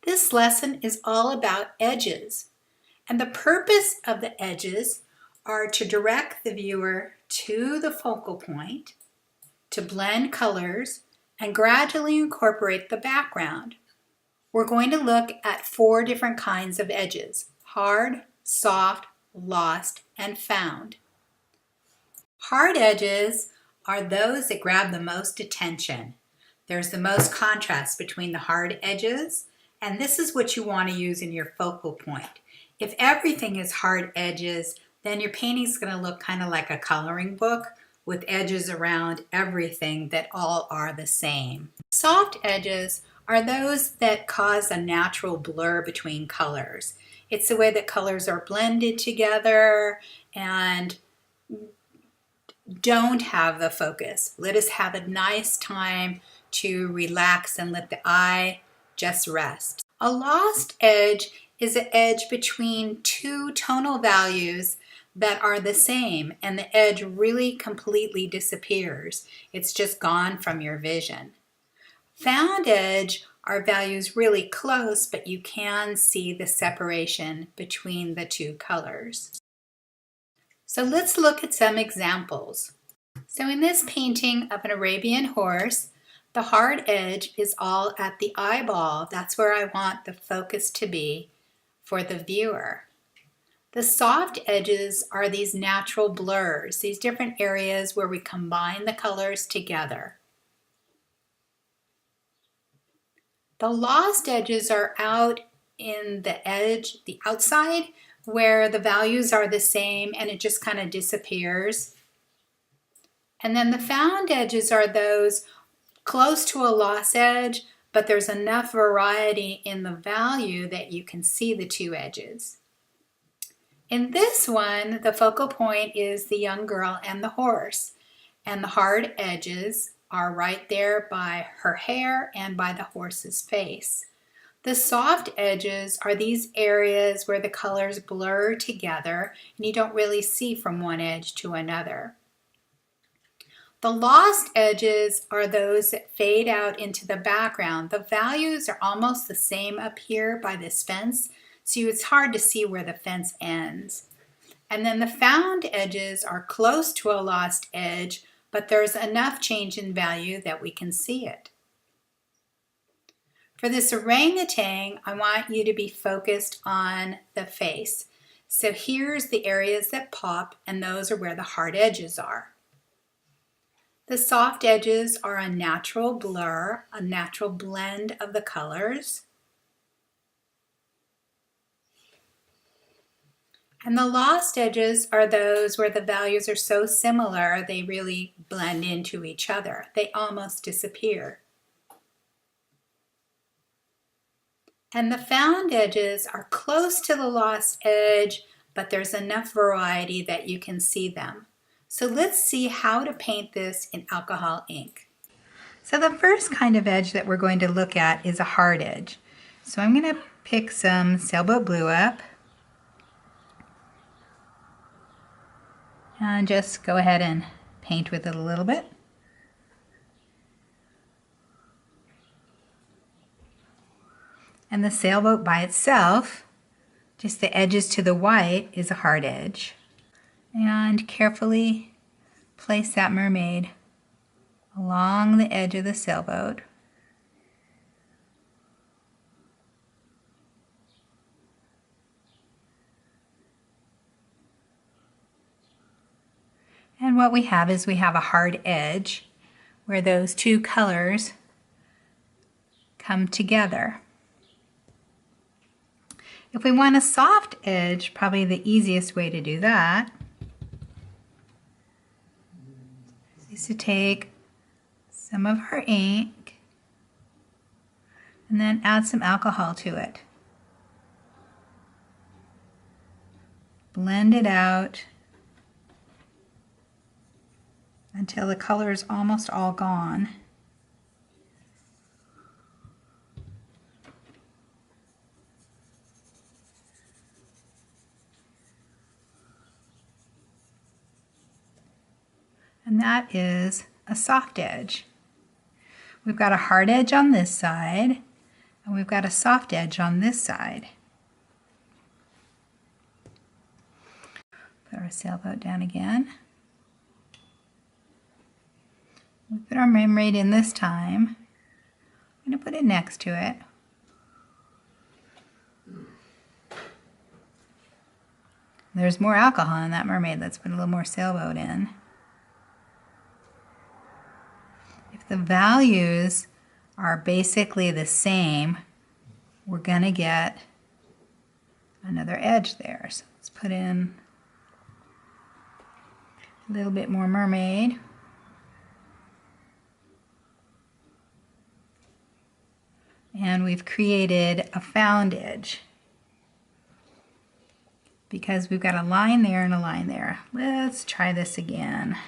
This lesson is all about edges, and the purpose of the edges are to direct the viewer to the focal point, to blend colors, and gradually incorporate the background. We're going to look at 4 different kinds of edges: hard, soft, lost, and found. Hard edges are those that grab the most attention. There's the most contrast between the hard edges, and this is what you want to use in your focal point. If everything is hard edges, then your painting is going to look kind of like a coloring book with edges around everything that all are the same. Soft edges are those that cause a natural blur between colors. It's the way that colors are blended together and don't have the focus. Let us have a nice time to relax and let the eye just rest. A lost edge is an edge between 2 tonal values that are the same, and the edge really completely disappears. It's just gone from your vision. Found edge are values really close, but you can see the separation between the 2 colors. So let's look at some examples. So in this painting of an Arabian horse, the hard edge is all at the eyeball. That's where I want the focus to be for the viewer. The soft edges are these natural blurs, these different areas where we combine the colors together. The lost edges are out in the edge, the outside, where the values are the same and it just kind of disappears. And then the found edges are those close to a lost edge, but there's enough variety in the value that you can see the 2 edges. In this one, the focal point is the young girl and the horse, and the hard edges are right there by her hair and by the horse's face. The soft edges are these areas where the colors blur together and you don't really see from one edge to another. The lost edges are those that fade out into the background. The values are almost the same up here by this fence, so it's hard to see where the fence ends. And then the found edges are close to a lost edge, but there's enough change in value that we can see it. For this orangutan, I want you to be focused on the face. So here's the areas that pop, and those are where the hard edges are. The soft edges are a natural blur, a natural blend of the colors. And the lost edges are those where the values are so similar they really blend into each other. They almost disappear. And the found edges are close to the lost edge, but there's enough variety that you can see them. So let's see how to paint this in alcohol ink. So the first kind of edge that we're going to look at is a hard edge. So I'm going to pick some sailboat blue up and just go ahead and paint with it a little bit. And the sailboat by itself, just the edges to the white, is a hard edge. And carefully place that mermaid along the edge of the sailboat. And what we have is we have a hard edge where those 2 colors come together. If we want a soft edge, probably the easiest way to do that is to take some of our ink and then add some alcohol to it. Blend it out until the color is almost all gone. And that is a soft edge. We've got a hard edge on this side, And we've got a soft edge on this side. Put our sailboat down again. We put our mermaid in this time. I'm going to put it next to it. There's more alcohol in that mermaid. Let's put a little more sailboat in. If the values are basically the same, we're going to get another edge there. So let's put in a little bit more mermaid. And we've created a found edge because we've got a line there and a line there. Let's try this again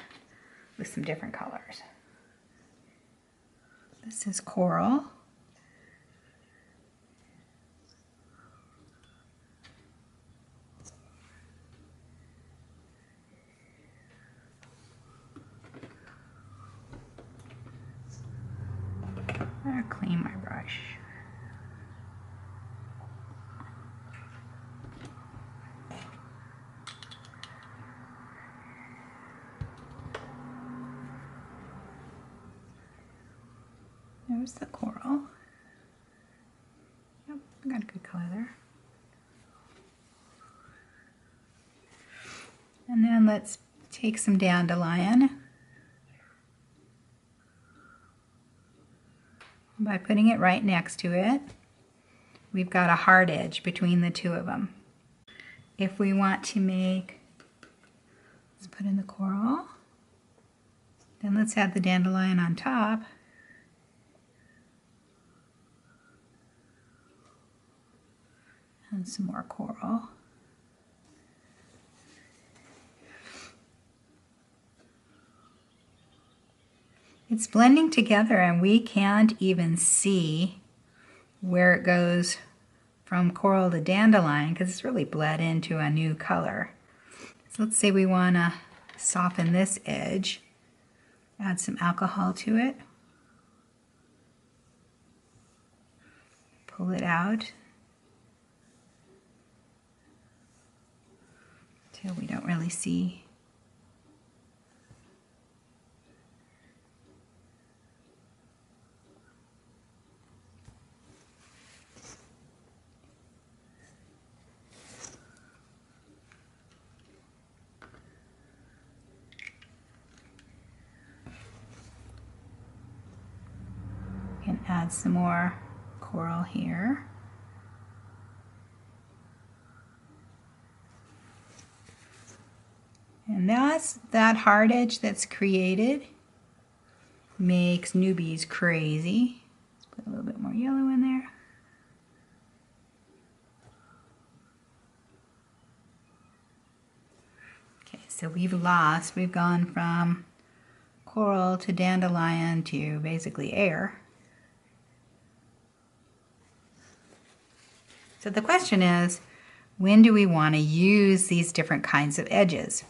with some different colors. This is coral. I'll clean my brush. There's the coral. Yep, we got a good color there. And then let's take some dandelion. By putting it right next to it, we've got a hard edge between the two of them. If we want to make, let's put in the coral, then let's add the dandelion on top. And some more coral. It's blending together and we can't even see where it goes from coral to dandelion because it's really bled into a new color. So let's say we want to soften this edge, add some alcohol to it, pull it out till we don't really see. Can add some more coral here. And that hard edge that's created makes newbies crazy. Let's put a little bit more yellow in there. Okay, so we've gone from coral to dandelion to basically air. So the question is, when do we want to use these different kinds of edges?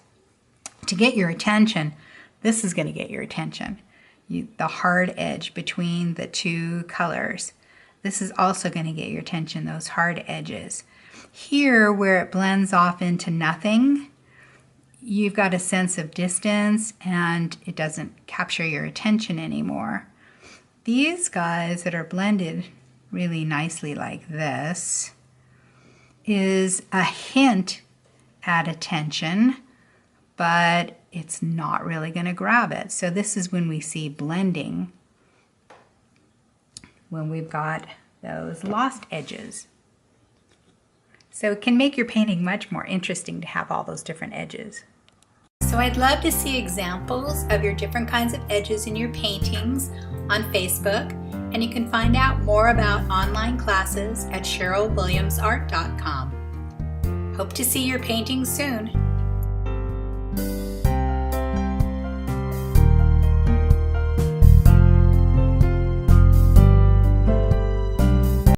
To get your attention, this is going to get your attention. The hard edge between the two colors. This is also going to get your attention, those hard edges. Here, where it blends off into nothing, you've got a sense of distance and it doesn't capture your attention anymore. These guys that are blended really nicely like this is a hint at attention, but it's not really going to grab it. So this is when we see blending, when we've got those lost edges. So it can make your painting much more interesting to have all those different edges. So I'd love to see examples of your different kinds of edges in your paintings on Facebook, and you can find out more about online classes at SherylWilliamsArt.com. Hope to see your paintings soon.